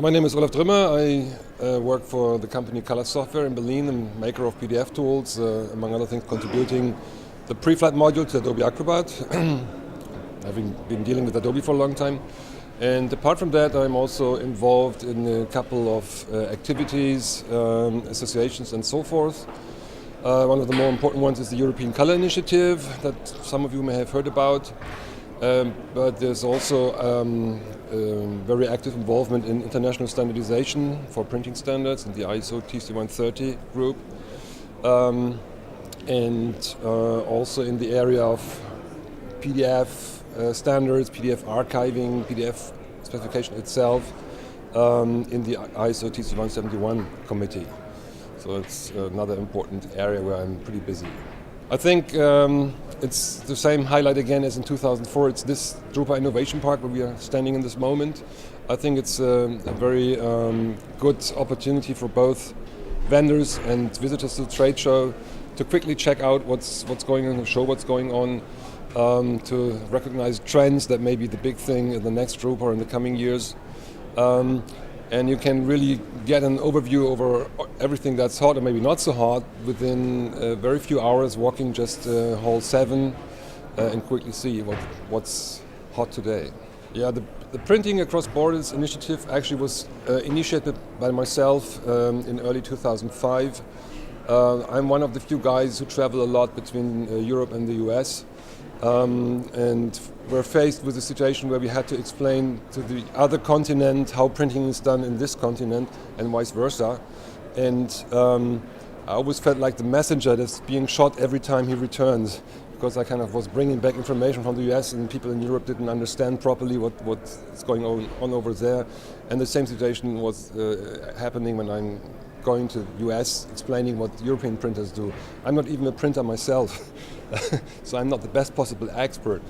My name is Olaf Drümmer. I work for the company Callas software in Berlin, a maker of PDF tools, among other things contributing the pre-flight module to Adobe Acrobat, having been dealing with Adobe for a long time. And apart from that, I'm also involved in a couple of activities, associations and so forth. One of the more important ones is the European Color Initiative that some of you may have heard about. But there's also very active involvement in international standardization for printing standards in the ISO TC 130 group, and also in the area of PDF standards, PDF archiving, PDF specification itself in the ISO TC 171 committee. So it's another important area where I'm pretty busy. I think it's the same highlight again as in 2004. It's this Drupa Innovation Park where we are standing in this moment. I think it's a very good opportunity for both vendors and visitors to the trade show to quickly check out what's going on, show what's going on, to recognize trends that may be the big thing in the next Drupa or in the coming years. And you can really get an overview over everything that's hot or maybe not so hot within very few hours, walking just Hall 7 and quickly see what's hot today. Yeah, the Printing Across Borders initiative actually was initiated by myself in early 2005. I'm one of the few guys who travel a lot between Europe and the US. And we're faced with a situation where we had to explain to the other continent how printing is done in this continent and vice versa. And I always felt like the messenger that's being shot every time he returns, because I kind of was bringing back information from the US and people in Europe didn't understand properly what's going on over there. And the same situation was happening when I'm going to the US explaining what European printers do. I'm not even a printer myself. So I'm not the best possible expert.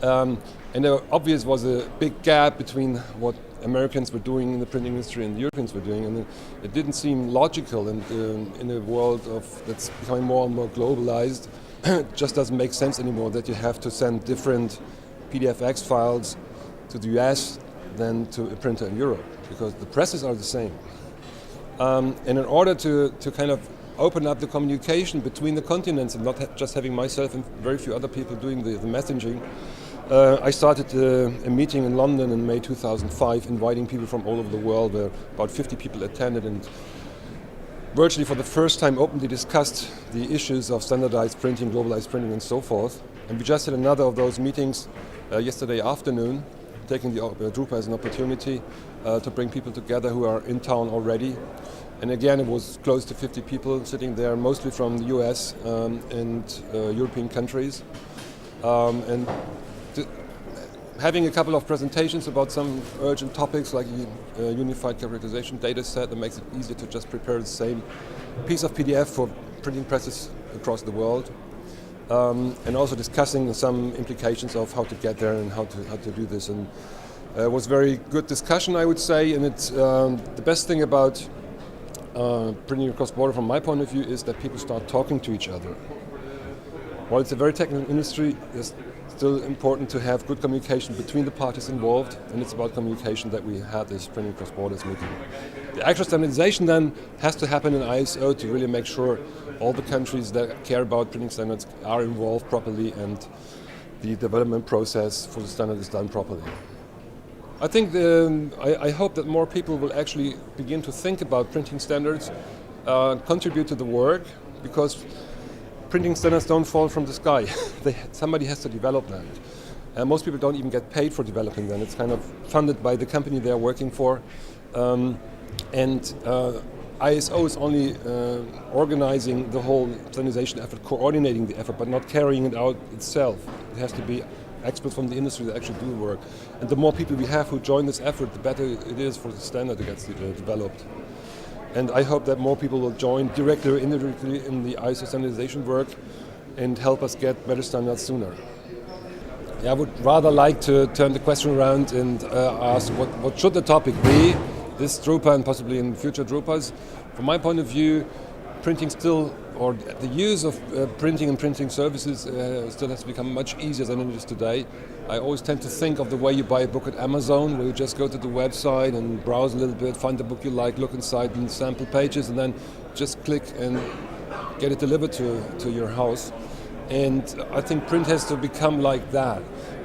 And there obviously was a big gap between what Americans were doing in the printing industry and the Europeans were doing, and it didn't seem logical. And in a world that's becoming more and more globalized, it just doesn't make sense anymore that you have to send different PDFX files to the US than to a printer in Europe, because the presses are the same. And in order to kind of open up the communication between the continents and not just having myself and very few other people doing the messaging, I started a meeting in London in May 2005, inviting people from all over the world, where about 50 people attended, and virtually for the first time openly discussed the issues of standardized printing, globalized printing and so forth. And we just had another of those meetings yesterday afternoon, taking the Drupa as an opportunity to bring people together who are in town already. And again, it was close to 50 people sitting there, mostly from the US and European countries. And having a couple of presentations about some urgent topics like unified characterization data set that makes it easier to just prepare the same piece of PDF for printing presses across the world. And also discussing some implications of how to get there and how to do this. And it was very good discussion, I would say. And it's the best thing about printing across border from my point of view is that people start talking to each other. While it's a very technical industry, it's still important to have good communication between the parties involved, and it's about communication that we had this Printing Across Borders meeting. The actual standardization then has to happen in ISO to really make sure all the countries that care about printing standards are involved properly and the development process for the standard is done properly. I think I hope that more people will actually begin to think about printing standards, contribute to the work, because printing standards don't fall from the sky. Somebody has to develop them. And most people don't even get paid for developing them. It's kind of funded by the company they're working for. ISO is only organizing the whole standardization effort, coordinating the effort, but not carrying it out itself. It has to be experts from the industry that actually do the work. And the more people we have who join this effort, the better it is for the standard that gets developed. And I hope that more people will join directly or indirectly in the ISO standardization work and help us get better standards sooner. I would rather like to turn the question around and ask what should the topic be, this Drupa and possibly in future Drupas. From my point of view, printing still, or the use of printing and printing services still has become much easier than it is today. I always tend to think of the way you buy a book at Amazon, where you just go to the website and browse a little bit, find the book you like, look inside and sample pages, and then just click and get it delivered to your house. And I think print has to become like that.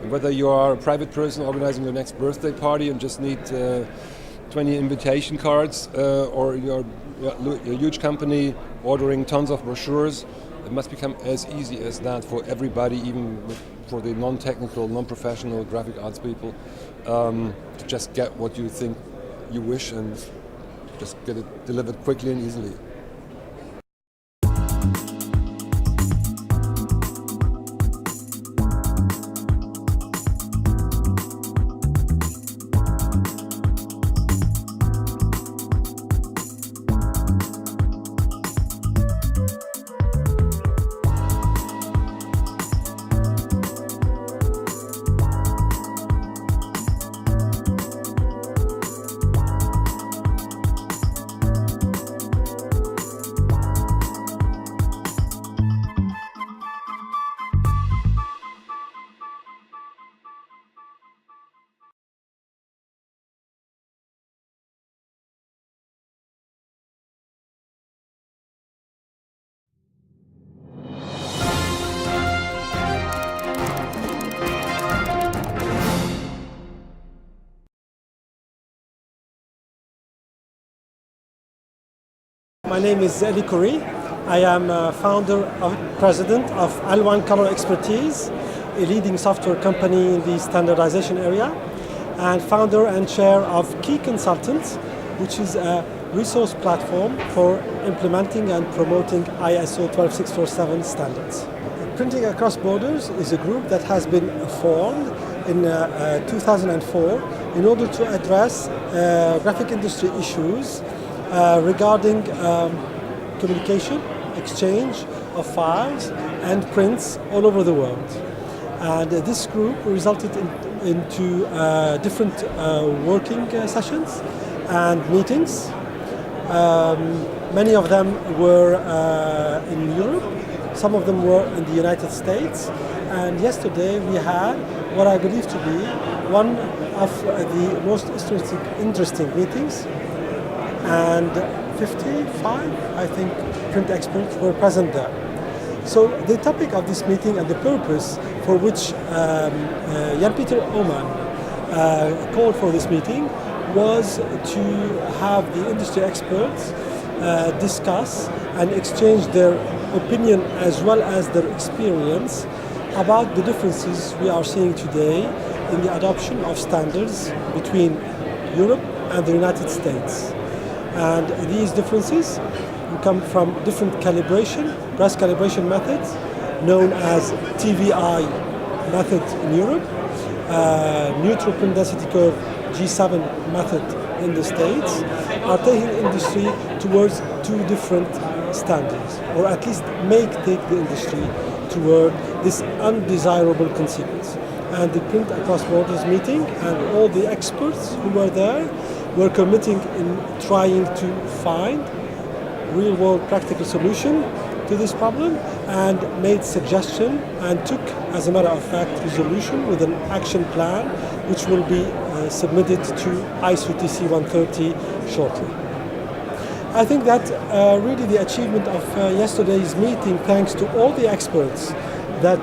Whether you are a private person organizing your next birthday party and just need 20 invitation cards, or you're a huge company ordering tons of brochures, it must become as easy as that for everybody, even for the non-technical, non-professional graphic arts people, to just get what you think you wish and just get it delivered quickly and easily. My name is Eli Khoury. I am founder and president of L1 Color Expertise, a leading software company in the standardization area, and founder and chair of Key Consultants, which is a resource platform for implementing and promoting ISO 12647 standards. Printing Across Borders is a group that has been formed in 2004 in order to address graphic industry issues regarding communication, exchange of files and prints all over the world. And this group resulted into different working sessions and meetings. Many of them were in Europe, some of them were in the United States, and yesterday we had what I believe to be one of the most interesting meetings, and 55, I think, print experts were present there. So the topic of this meeting and the purpose for which Jan-Peter Oman called for this meeting was to have the industry experts discuss and exchange their opinion as well as their experience about the differences we are seeing today in the adoption of standards between Europe and the United States. And these differences come from different grass calibration methods known as TVI method in Europe, neutral print density curve G7 method in the States, are taking industry towards two different standards, or at least take the industry toward this undesirable consequence. And the Print Across Borders meeting and all the experts who were there were committing in trying to find real-world practical solution to this problem and made suggestion and took, as a matter of fact, resolution with an action plan which will be submitted to ISO TC 130 shortly. I think that really the achievement of yesterday's meeting, thanks to all the experts that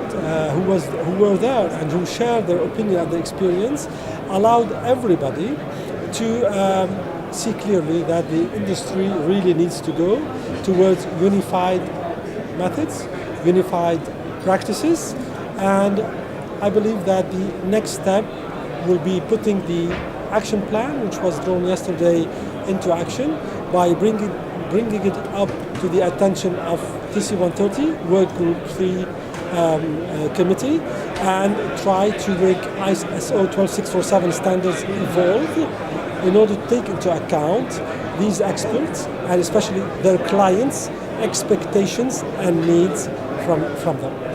who were there and who shared their opinion and their experience, allowed everybody to see clearly that the industry really needs to go towards unified methods, unified practices, and I believe that the next step will be putting the action plan, which was drawn yesterday, into action by bringing it up to the attention of TC 130, Work Group 3 committee, and try to make ISO 12647 standards evolve in order to take into account these experts and especially their clients' expectations and needs from them.